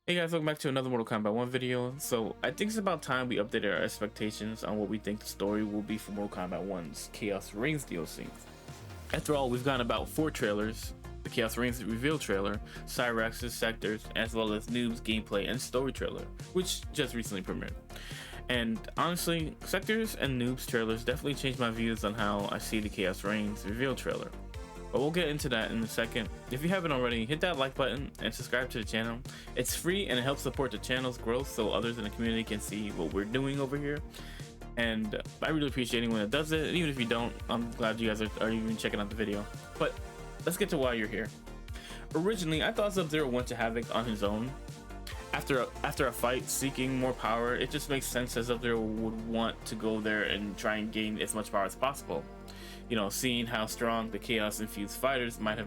Hey guys, welcome back to another Mortal Kombat 1 video. So I think it's about time we updated our expectations on what we think the story will be for Mortal Kombat 1's Chaos Reigns DLC. After all, we've gotten about 4 trailers: the Chaos Reigns reveal trailer, Cyrax and Sektor, as well as Noob's gameplay and story trailer, which just recently premiered. And honestly, Sektor's and Noob's trailers definitely changed my views on how I see the Chaos Reigns reveal trailer. But we'll get into that in a second. If you haven't already, hit that like button and subscribe to the channel. It's free and it helps support the channel's growth so others in the community can see what we're doing over here. And I really appreciate anyone that does it. Even if you don't, I'm glad you guys are even checking out the video. But let's get to why you're here. Originally, I thought Sub-Zero went to Havoc on his own. After a fight seeking more power, it just makes sense that Sub-Zero would want to go there and try and gain as much power as possible. You know, seeing how strong the chaos infused fighters could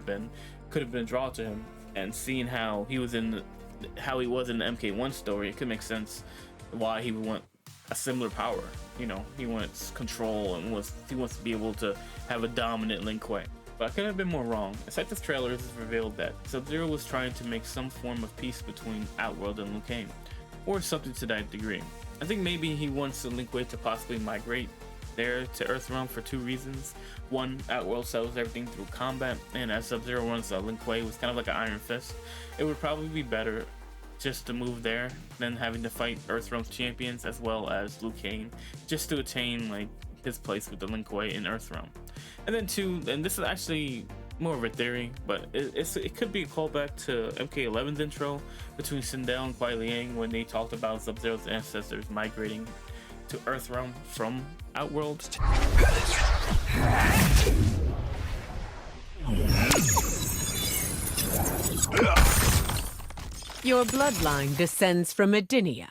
have been a draw to him, and seeing how he was in the MK1 story, it could make sense why he would want a similar power. You know, he wants control and he wants to be able to have a dominant Lin Kuei. But I couldn't have been more wrong. Aside this trailer has revealed that Sub-Zero was trying to make some form of peace between Outworld and Liu Kang, or something to that degree. I think maybe he wants Lin Kuei to possibly migrate there to Earthrealm for 2 reasons. One, Outworld sells everything through combat, and as Sub-Zero runs Lin Kuei was kind of like an iron fist, it would probably be better just to move there than having to fight Earthrealm's champions as well as Liu Kang, just to attain like his place with the Lin Kuei in Earthrealm. And then 2, and this is actually more of a theory, but it could be a callback to MK11's intro between Sindel and Kuai Liang when they talked about Sub-Zero's ancestors migrating to Earthrealm from Outworld. Your bloodline descends from Edinia.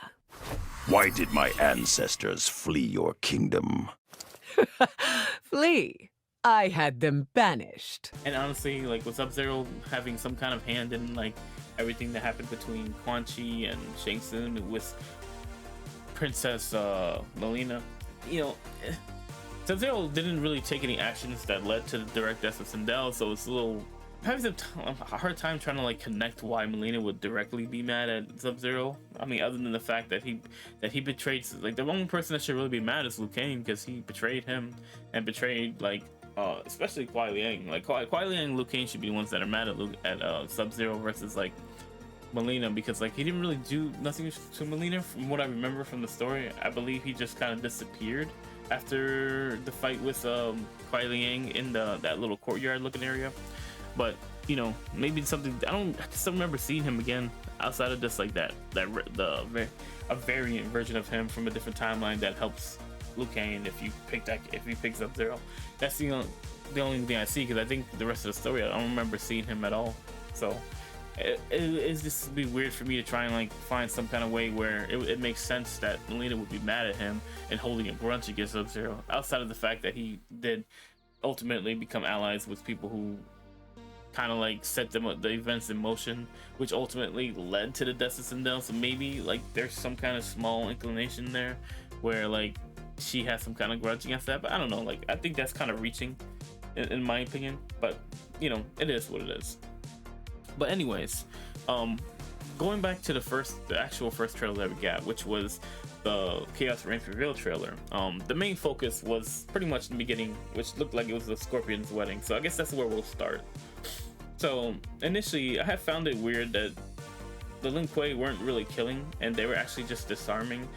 Why did my ancestors flee your kingdom? Flee. I had them banished. And honestly, like with Sub-Zero having some kind of hand in like everything that happened between Quan Chi and Shang Tsung with Princess Melina, you know, Sub-Zero didn't really take any actions that led to the direct death of Sindel, so it's a little having a hard time trying to like connect why Melina would directly be mad at Sub-Zero. I mean, other than the fact that he betrayed, like the only person that should really be mad is Liu Kang, because he betrayed him and betrayed like especially Kuai Liang. Like Kuai Liang and Liu Kang should be the ones that are mad at Sub-Zero versus like Melina, because like he didn't really do nothing to Melina from what I remember from the story. I believe he just kind of disappeared after the fight with Kuai Liang in that little courtyard looking area. But you know, maybe something I just don't remember seeing him again outside of just like a variant version of him from a different timeline that helps Liu Kang if you pick Sub-Zero. That's the only thing I see, because I think the rest of the story I don't remember seeing him at all. So it's just be weird for me to try and like find some kind of way where it makes sense that Melina would be mad at him and holding a grudge against Sub-Zero, outside of the fact that he did ultimately become allies with people who kind of like set the events in motion, which ultimately led to the death of Sindel. So maybe like there's some kind of small inclination there where like she has some kind of grudge against that, but I don't know, like I think that's kind of reaching in my opinion, but you know, it is what it is. But anyways, going back to the actual first trailer that we got, which was the Chaos Reigns reveal trailer, the main focus was pretty much the beginning, which looked like it was the Scorpion's wedding. So I guess that's where we'll start. So initially, I had found it weird that the Lin Kuei weren't really killing, and they were actually just disarming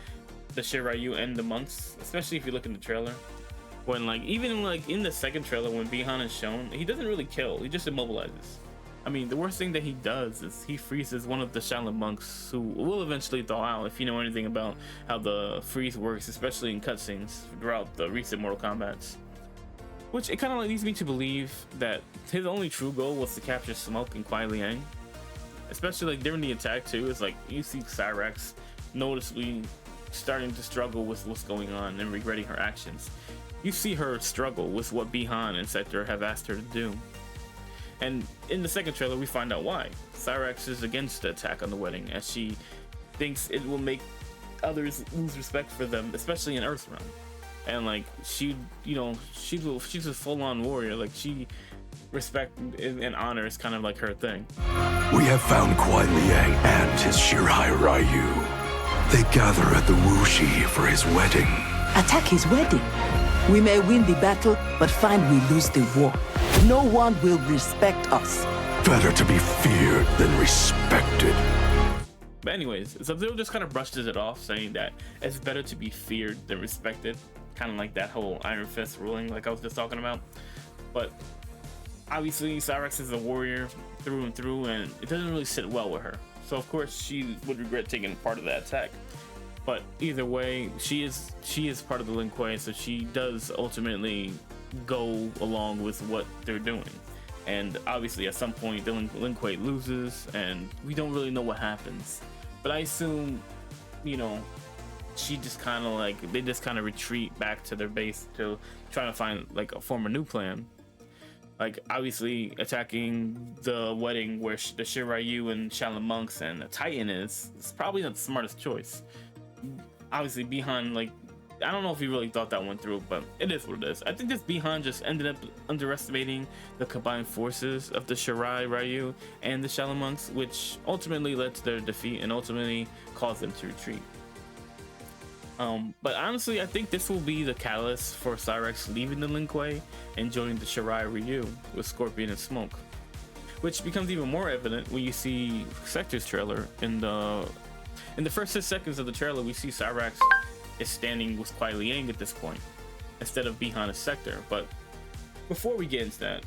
the Shiryu and the monks, especially if you look in the trailer. When like even like in the second trailer when Bi-Han is shown, he doesn't really kill, he just immobilizes. I mean, the worst thing that he does is he freezes one of the Shaolin monks, who will eventually thaw out if you know anything about how the freeze works, especially in cutscenes throughout the recent Mortal Kombats. Which it kind of leads me to believe that his only true goal was to capture Smoke and Kuai Liang. Especially like during the attack too, it's like you see Cyrax noticeably starting to struggle with what's going on and regretting her actions. You see her struggle with what Bi-Han and Sektor have asked her to do. And in the second trailer, we find out why. Cyrax is against the attack on the wedding, as she thinks it will make others lose respect for them, especially in Earthrealm. And like she's a full-on warrior. Like she respect and honor is kind of like her thing. We have found Kuai Liang and his Shirai Ryu. They gather at the Wuxi for his wedding. Attack his wedding. We may win the battle, but find we lose the war. No one will respect us. Better to be feared than respected. But anyways, Sub-Zero just kind of brushes it off, saying that it's better to be feared than respected. Kind of like that whole Iron Fist ruling like I was just talking about. But obviously Cyrax is a warrior through and through, and it doesn't really sit well with her. So of course she would regret taking part of that attack. But either way, she is part of the Lin Kuei, so she does ultimately go along with what they're doing. And obviously at some point the Lin Kuei loses, and we don't really know what happens. But I assume, you know, she just kind of like, they just kind of retreat back to their base to try to find like form a new plan. Like obviously attacking the wedding where the Shiryu and Shaolin monks and the Titan is probably not the smartest choice. Obviously Bihan, like, I don't know if he really thought that one through, but it is what it is. I think this Bihan just ended up underestimating the combined forces of the Shirai Ryu and the Shaolin monks, which ultimately led to their defeat and ultimately caused them to retreat. But honestly, I think this will be the catalyst for Cyrax leaving the Lin Kuei and joining the Shirai Ryu with Scorpion and Smoke, which becomes even more evident when you see Sektor's trailer. In the first 6 seconds of the trailer, we see Cyrax is standing with Kuai Liang at this point instead of behind a Sektor. But before we get into that,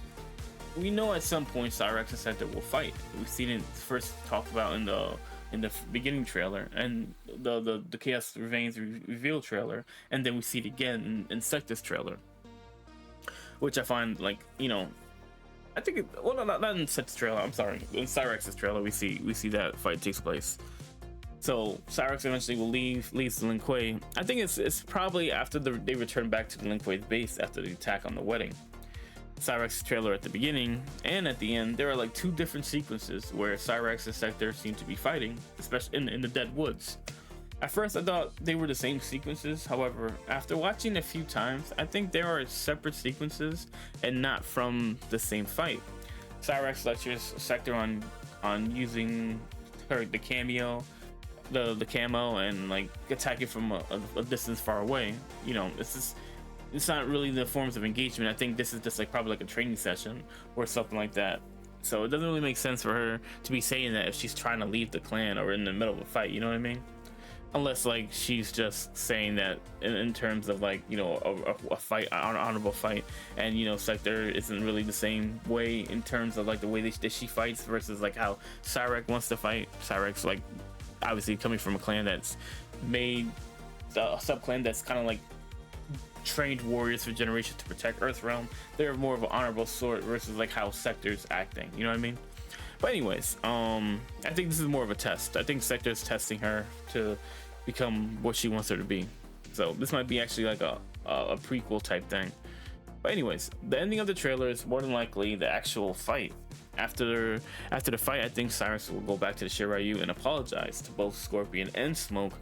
we know at some point Cyrax and Sektor will fight. We've seen it first talked about in the beginning trailer and the Chaos Reigns reveal trailer, and then we see it again in Sektor's trailer, which I find, like, you know, I think well, not in Sektor's trailer, I'm sorry, in Cyrax's trailer we see that fight takes place. So Cyrax eventually will leaves the Lin Kuei. I think it's probably after they return back to the Lin Kuei's base after the attack on the wedding. Cyrax's trailer at the beginning and at the end, there are like 2 different sequences where Cyrax and Sektor seem to be fighting, especially in the dead woods. At first I thought they were the same sequences, however, after watching a few times, I think there are separate sequences and not from the same fight. Cyrax lectures Sektor on using the cameo, the camo, and like attacking from a distance far away. You know, it's not really the forms of engagement. I think this is just like probably like a training session or something like that. So it doesn't really make sense for her to be saying that if she's trying to leave the clan or in the middle of a fight, you know what I mean? Unless like she's just saying that in terms of like, you know, a fight, an honorable fight, and you know Sektor isn't really the same way in terms of like the way that she fights versus like how Cyrax wants to fight. Cyrax, like, obviously coming from a clan that's made a sub-clan that's kind of like trained warriors for generations to protect Earthrealm. They're more of an honorable sort versus like how Sektor's acting, you know what I mean? But anyways, I think this is more of a test. I think Sektor's testing her to become what she wants her to be. So this might be actually like a prequel type thing. But anyways, the ending of the trailer is more than likely the actual fight. After the fight, I think Cyrax will go back to the Shiryu and apologize to both Scorpion and Smoke,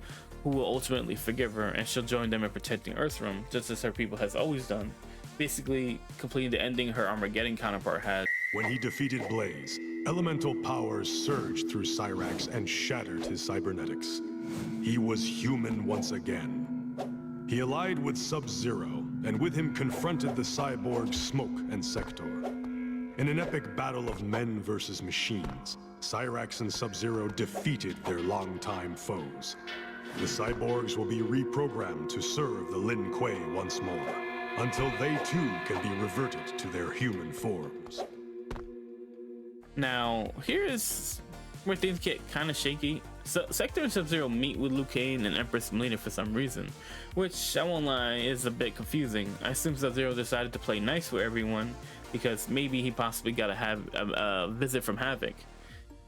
who will ultimately forgive her, and she'll join them in protecting Earthrealm, just as her people has always done, basically completing the ending her Armageddon counterpart had. When he defeated Blaze, elemental powers surged through Cyrax and shattered his cybernetics. He was human once again. He allied with Sub-Zero, and with him confronted the cyborgs Smoke and Sektor. In an epic battle of men versus machines, Cyrax and Sub-Zero defeated their longtime foes. The cyborgs will be reprogrammed to serve the Lin Kuei once more, until they too can be reverted to their human forms. Now, here is where things get kind of shaky. So Sektor and Sub-Zero meet with Liu Kang and Empress Melina for some reason, which I won't lie is a bit confusing. I assume Sub-Zero decided to play nice with everyone because maybe he possibly got a visit from Havoc.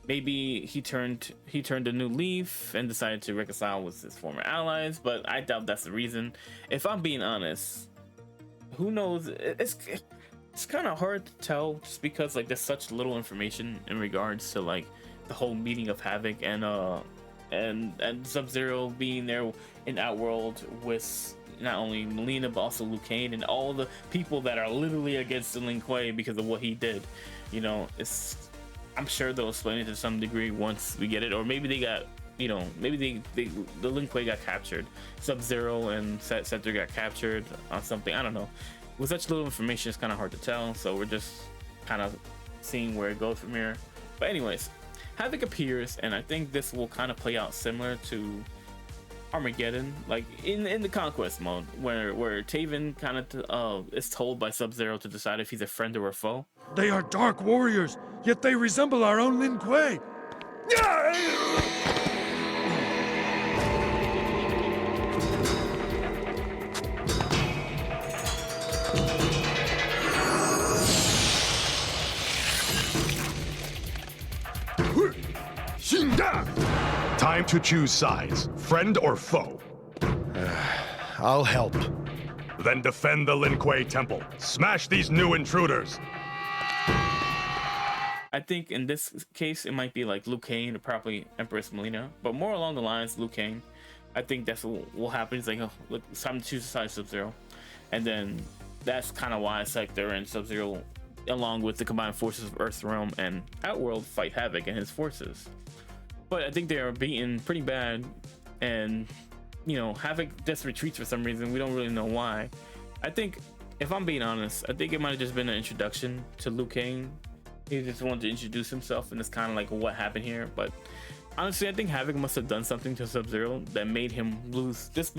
Maybe he turned a new leaf and decided to reconcile with his former allies, but I doubt that's the reason. If I'm being honest, who knows? It's kind of hard to tell just because like there's such little information in regards to like the whole meeting of Havoc and Sub-Zero being there in Outworld with not only Melina but also Liu Kang and all the people that are literally against the Lin Kuei because of what he did. You know, I'm sure they'll explain it to some degree once we get it, or maybe they got, you know, maybe the Lin Kuei got captured, Sub-Zero and Sektor got captured on something. I don't know. With such little information, it's kind of hard to tell, so we're just kind of seeing where it goes from here. But anyways, Havoc appears, and I think this will kind of play out similar to Armageddon, like in the conquest mode, where Taven kind of is told by Sub-Zero to decide if he's a friend or a foe. They are dark warriors, yet they resemble our own Lin Kuei. Time to choose sides, friend or foe. I'll help. Then defend the Lin Kuei temple. Smash these new intruders. I think in this case it might be like Liu Kang or probably Empress Melina, but more along the lines Liu Kang. I think that's what will happen. It's like, oh, look, it's time to choose a side, Sub-Zero, and then that's kind of why Sektor and Sub-Zero, along with the combined forces of Earthrealm and Outworld, fight Havoc and his forces. But I think they are beaten pretty bad, and you know, Havoc just retreats for some reason. We don't really know why. I think, if I'm being honest, I think it might have just been an introduction to Liu Kang. He just wanted to introduce himself, and it's kind of like what happened here. But honestly, I think Havoc must have done something to Sub-Zero that made him lose, just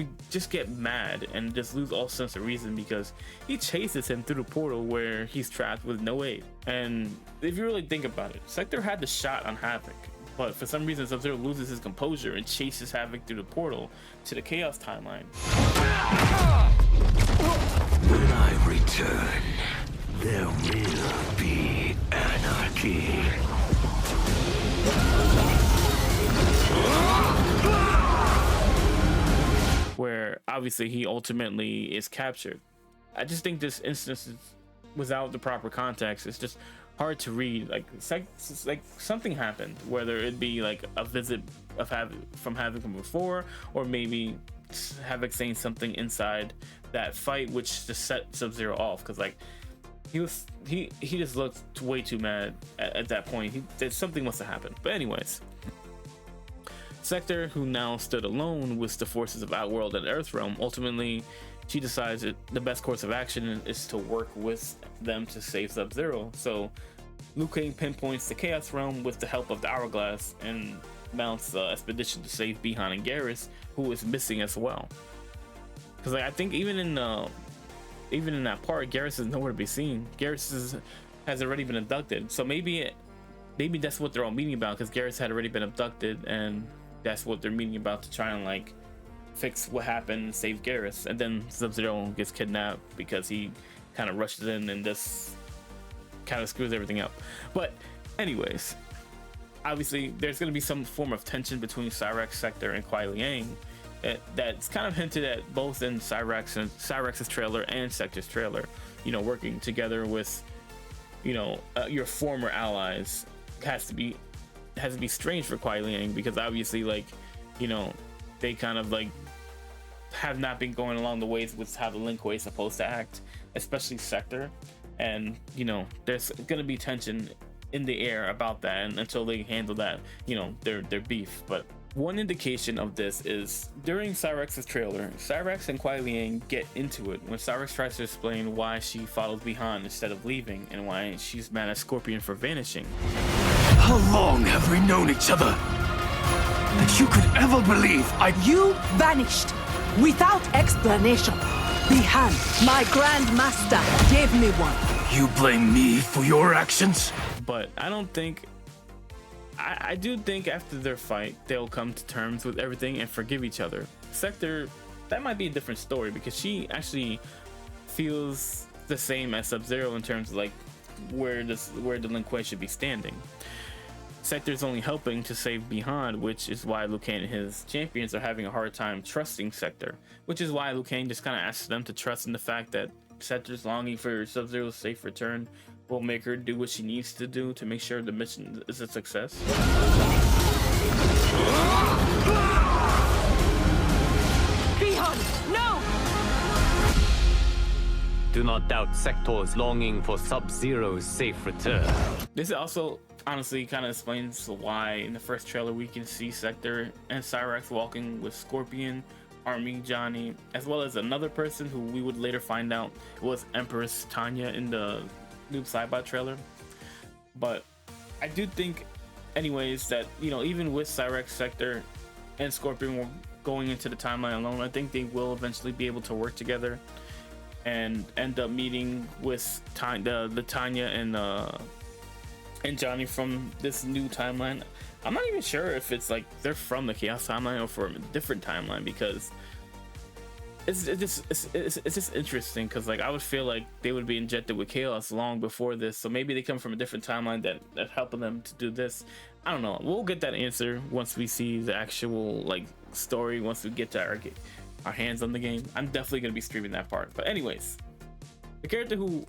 get mad and just lose all sense of reason, because he chases him through the portal where he's trapped with no aid. And if you really think about it, Sektor had the shot on Havoc, but for some reason Sub-Zero loses his composure and chases Havoc through the portal to the Chaos timeline. When I return, there will be anarchy. Where obviously he ultimately is captured. I just think this instance is, without the proper context, it's just hard to read. Like something happened, whether it be like a visit of from Havoc from before, or maybe Havoc saying something inside that fight which just set Sub-Zero off, because like he just looked way too mad at that point. Something must have happened. But anyways, Sektor, who now stood alone with the forces of Outworld and Earthrealm, ultimately she decides that the best course of action is to work with them to save Sub-Zero. So Liu Kang pinpoints the Chaos Realm with the help of the Hourglass and mounts the expedition to save Bi-Han and Garrus, who is missing as well. Because like, I think even in that part, Garrus is nowhere to be seen. Garrus has already been abducted, so maybe that's what they're all meeting about, because Garrus had already been abducted, and that's what they're meeting about, to try and like fix what happened and save Garrus. And then Sub-Zero gets kidnapped because he kind of rushes in and just kind of screws everything up. But anyways, obviously there's going to be some form of tension between Cyrax, Sektor, and Kuei Liang. That's kind of hinted at both in Cyrax's trailer and Sektor's trailer. You know, working together with, you know, your former allies has to be strange for Kuei Liang, because obviously, like, you know, they kind of like have not been going along the ways with how the Lin Kuei is supposed to act, especially Sektor. And you know, there's gonna be tension in the air about that, and until they handle that, you know, their beef. But one indication of this is during Cyrax's trailer, Cyrax and Kuei Liang get into it when Cyrax tries to explain why she follows Bi-Han instead of leaving, and why she's mad at Scorpion for vanishing. How long have we known each other? That you could ever believe You vanished without explanation. Bi-Han, my Grand Master, gave me one. You blame me for your actions? But I don't think, I do think after their fight, they'll come to terms with everything and forgive each other. Sektor, that might be a different story, because she actually feels the same as Sub-Zero in terms of like where the Lin Kuei should be standing. Sektor's only helping to save Bi-Han, which is why Liu Kang and his champions are having a hard time trusting Sektor, which is why Liu Kang just kind of asks them to trust in the fact that Sektor's longing for Sub-Zero's safe return will make her do what she needs to do to make sure the mission is a success. Bi-Han, no! do not doubt Sektor's longing for Sub-Zero's safe return. This also honestly kind of explains why in the first trailer we can see Sektor and Cyrax walking with Scorpion, Army Johnny, as well as another person who we would later find out was Empress Tanya in the Noob Saibot trailer. But I do think anyways that, you know, even with Cyrax, Sektor, and Scorpion going into the timeline alone, I think they will eventually be able to work together and end up meeting with the Tanya and Johnny from this new timeline. I'm not even sure if it's like they're from the Chaos timeline or from a different timeline, because it's just interesting, because like I would feel like they would be injected with Chaos long before this, so maybe they come from a different timeline that helping them to do this. I don't know. We'll get that answer once we see the actual like story, once we get to our hands on the game. I'm definitely gonna be streaming that part. But anyways, the character who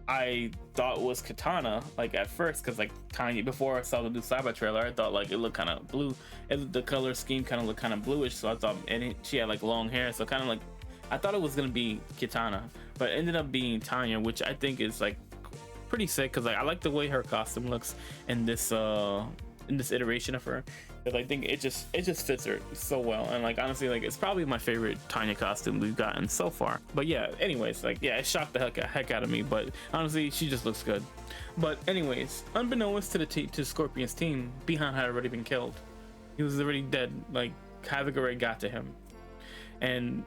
I thought was Katana, like at first, because like Tanya, before I saw the new Saibot trailer, I thought like it looked kind of blue, the color scheme kind of looked kind of bluish, so I thought, and she had like long hair, so kind of like I thought it was gonna be Katana, but it ended up being Tanya, which I think is like pretty sick, because like I like the way her costume looks in this iteration of her, because I think it just fits her so well. And like honestly, like it's probably my favorite Tanya costume we've gotten so far. But yeah, anyways, like yeah, it shocked the heck out of me, but honestly she just looks good. But anyways, unbeknownst to Scorpion's team, Bihan had already been killed. He was already dead. Like Havoc already got to him, and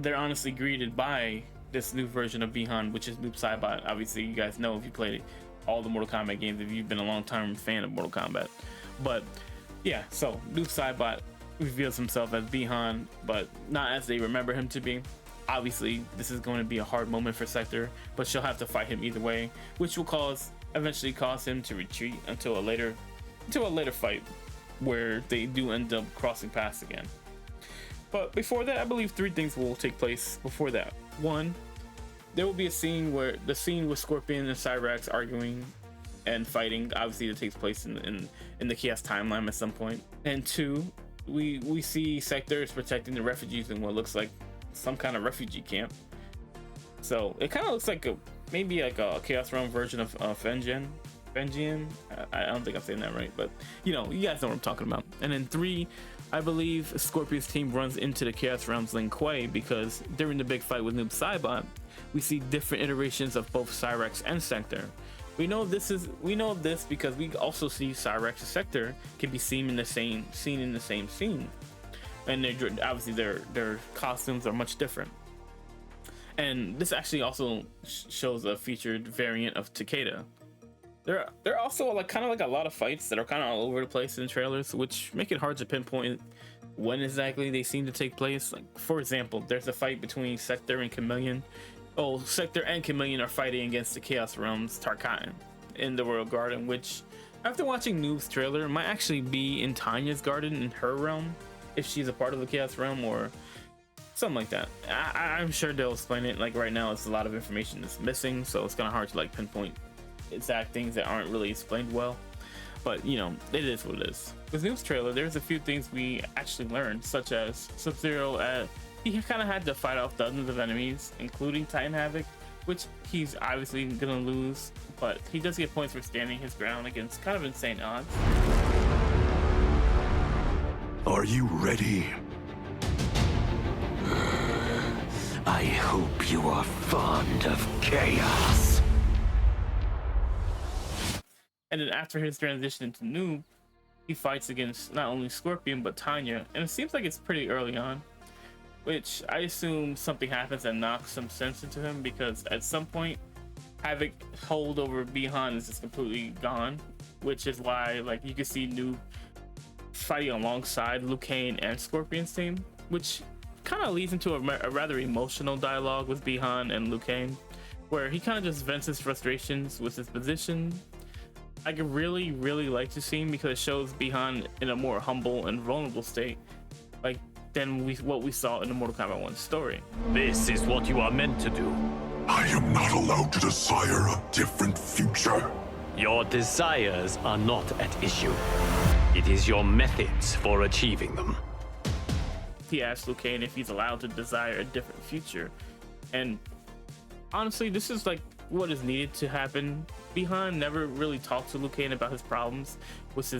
they're honestly greeted by this new version of Bihan, which is Noob Saibot. Obviously you guys know if you played all the Mortal Kombat games, if you've been a long time fan of Mortal Kombat. But yeah, so Noob Saibot reveals himself as Bihan, but not as they remember him to be. Obviously this is going to be a hard moment for Sektor, but she'll have to fight him either way, which will eventually cause him to retreat until a later fight where they do end up crossing paths again. But before that, I believe 3 things will take place before that. 1, there will be a scene with Scorpion and Cyrax arguing and fighting. Obviously, it takes place in the Chaos timeline at some point. And 2, we see Sektor is protecting the refugees in what looks like some kind of refugee camp. So it kind of looks like maybe like a Chaos Realm version of Fenjian. I don't think I'm saying that right, but you know, you guys know what I'm talking about. And then 3, I believe Scorpion's team runs into the Chaos Realm's Lin Kuei, because during the big fight with Noob Saibot, we see different iterations of both Cyrax and Sektor. We know this because we also see Cyrax and Sektor can be seen in the same scene, and obviously their costumes are much different. And this actually also shows a featured variant of Takeda. There are also like kind of like a lot of fights that are kind of all over the place in the trailers, which make it hard to pinpoint when exactly they seem to take place. Like for example, there's a fight between Sektor and Chameleon. Oh, Sektor and Chameleon are fighting against the Chaos Realm's Tarkatan in the Royal Garden, which after watching Noob's trailer might actually be in Tanya's garden in her realm, if she's a part of the Chaos Realm or something like that. I'm sure they'll explain it. Like right now, it's a lot of information that's missing, so it's kind of hard to like pinpoint exact things that aren't really explained well. But you know, it is what it is. With Noob's trailer, there's a few things we actually learned, such as Sub-Zero he kind of had to fight off dozens of enemies, including Titan Havoc, which he's obviously gonna lose, but he does get points for standing his ground against kind of insane odds. Are you ready? I hope you are fond of chaos. And then after his transition into Noob, he fights against not only Scorpion but Tanya, and it seems like it's pretty early on, which I assume something happens that knocks some sense into him, because at some point Havoc hold over Bihan is just completely gone, which is why like you can see Noob fighting alongside Liu Kang and Scorpion's team, which kind of leads into a rather emotional dialogue with Bihan and Liu Kang, where he kind of just vents his frustrations with his position. I could really like to see him because it shows Bihan in a more humble and vulnerable state, like than what we saw in the Mortal Kombat 1 story. This is what you are meant to do. I am not allowed to desire a different future. Your desires are not at issue. It is your methods for achieving them. He asked Liu Kang if he's allowed to desire a different future, and honestly, this is like what is needed to happen. Bihan never really talked to Liu Kang about his problems with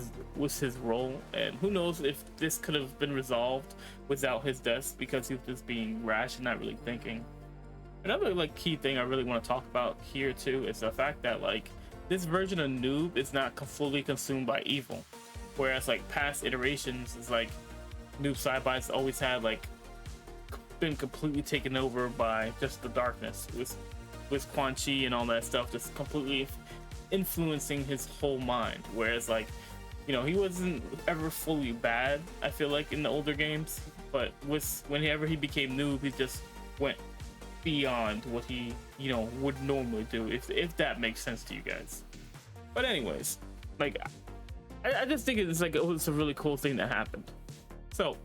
his role, and who knows if this could have been resolved without his death, because he was just being rash and not really thinking. Another like key thing I really want to talk about here too is the fact that like this version of Noob is not fully consumed by evil, whereas like past iterations is like Noob Saibot's always had like been completely taken over by just the darkness with Quan Chi and all that stuff, just completely influencing his whole mind. Whereas like, you know, he wasn't ever fully bad, I feel like, in the older games, but whenever he became Noob, he just went beyond what he, you know, would normally do, if that makes sense to you guys. But anyways, like I just think it's like, oh, it's a really cool thing that happened. So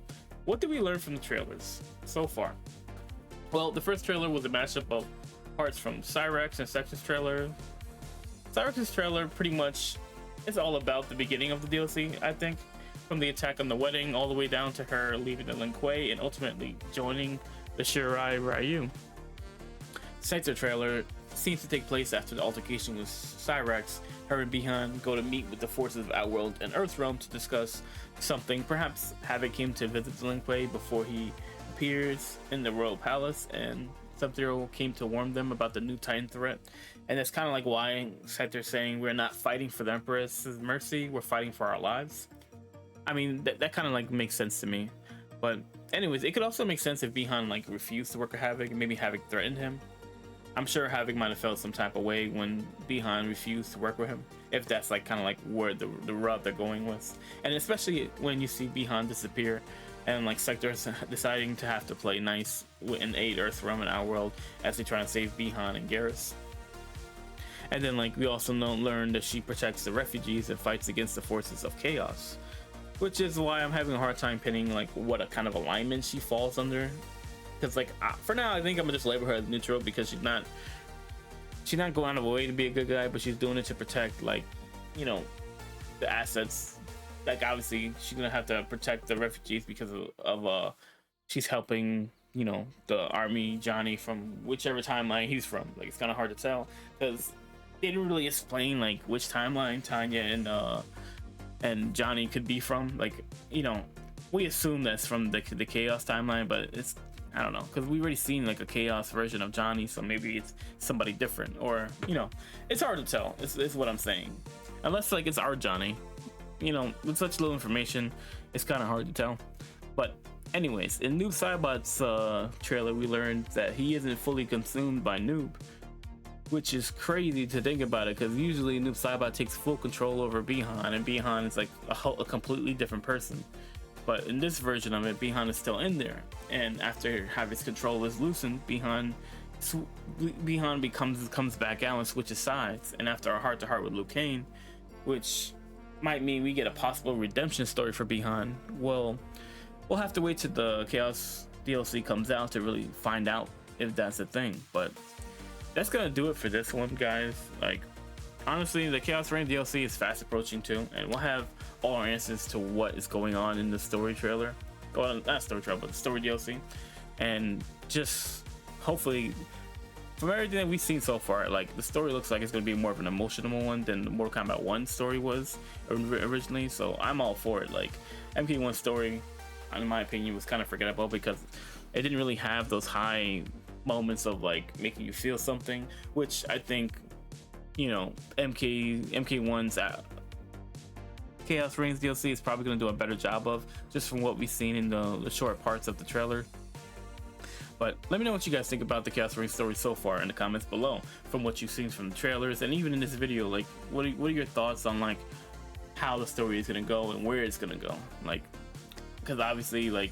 what did we learn from the trailers so far? Well, the first trailer was a mashup of parts from Cyrax and Sektor's trailer. Cyrax's trailer pretty much is all about the beginning of the DLC, I think, from the attack on the wedding all the way down to her leaving the Lin Kuei and ultimately joining the Shirai Ryu. Sektor trailer seems to take place after the altercation with Cyrax. Her and Bihan go to meet with the forces of Outworld and Earthrealm to discuss something. Perhaps Havoc came to visit the Lin Kuei before he appears in the Royal Palace, and Sub-Zero came to warn them about the new Titan threat. And that's kind of like why Sektor's saying we're not fighting for the Empress's mercy, we're fighting for our lives. I mean, that kind of like makes sense to me. But anyways, it could also make sense if Bihan like refused to work with Havoc and maybe Havoc threatened him. I'm sure Havoc might have felt some type of way when Bihan refused to work with him, if that's like kind of like where the route they're going with. And especially when you see Bihan disappear and like Sektor's deciding to have to play nice and aid Earthrealm and Outworld as they try to save Bihan and Garrus. And then like we also learn that she protects the refugees and fights against the forces of chaos, which is why I'm having a hard time pinning like what a kind of alignment she falls under. Because like for now, I think I'm gonna just label her as neutral, because she's not going out of her way to be a good guy, but she's doing it to protect, like, you know, the assets. Like obviously she's gonna have to protect the refugees because of she's helping, you know, the army Johnny from whichever timeline he's from. Like it's kind of hard to tell because they didn't really explain like which timeline Tanya and Johnny could be from. Like, you know, we assume that's from the Chaos timeline, but it's, I don't know, because we already seen like a Chaos version of Johnny, so maybe it's somebody different, or, you know, it's hard to tell. It's what I'm saying, unless like it's our Johnny. You know, with such little information, it's kind of hard to tell. But anyways, in Noob Saibot's trailer, we learned that he isn't fully consumed by Noob, which is crazy to think about it, because usually Noob Saibot takes full control over Bihan, and Bihan is like a completely different person. But in this version of it, Bihan is still in there, and after Havoc's control is loosened, Bihan comes back out and switches sides. And after a heart-to-heart with Liu Kang, which might mean we get a possible redemption story for Bihan, well, we'll have to wait till the Chaos DLC comes out to really find out if that's a thing. But that's gonna do it for this one, guys. Like, honestly, the Chaos Reigns DLC is fast approaching too, and we'll have all our answers to what is going on in the story trailer. Well, not story trailer, but the story DLC. And just hopefully, from everything that we've seen so far, like the story looks like it's going to be more of an emotional one than the Mortal Kombat 1 story was originally. So I'm all for it. Like MK1 story, in my opinion, was kind of forgettable because it didn't really have those high moments of like making you feel something, which I think, you know, MK1's Chaos Reigns DLC is probably going to do a better job of, just from what we've seen in the short parts of the trailer. But let me know what you guys think about the Chaos Reigns story so far in the comments below, from what you've seen from the trailers and even in this video. Like, what are your thoughts on like how the story is going to go and where it's going to go? Like, because obviously, like,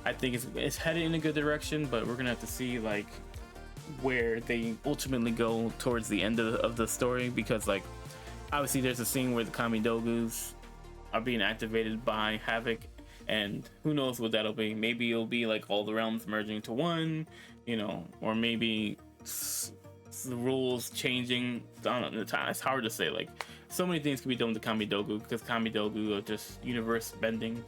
I think it's headed in a good direction, but we're going to have to see like where they ultimately go towards the end of the story, because like obviously there's a scene where the Kami Dogus are being activated by Havoc, and who knows what that'll be. Maybe it'll be like all the realms merging to one, you know, or maybe the rules changing. I don't know, it's hard to say. Like, so many things can be done with the Kami Dogu, because Kami Dogu are just universe bending,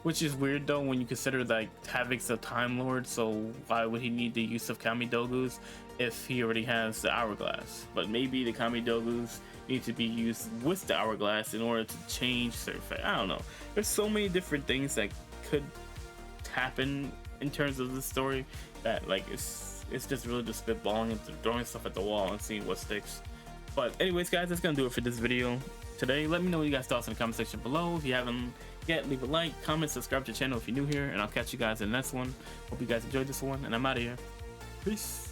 which is weird though when you consider like Havoc's a Time Lord, so why would he need the use of Kamidogus if he already has the Hourglass? But maybe the Kamidogus need to be used with the Hourglass in order to change certain facts. I don't know. There's so many different things that could happen in terms of the story that like it's just really just spitballing and throwing stuff at the wall and seeing what sticks. But anyways, guys, that's gonna do it for this video today. Let me know what you guys thoughts in the comment section below. If you haven't yet, leave a like, comment, subscribe to the channel if you're new here, and I'll catch you guys in the next one. Hope you guys enjoyed this one, and I'm out of here. Peace.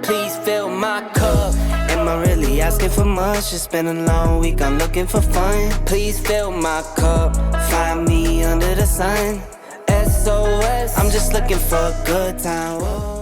Please fill my cup. Am I really asking for much? It's been a long week, I'm looking for fun. Please fill my cup. Find me under the sun. SOS, I'm just looking for a good time. Whoa.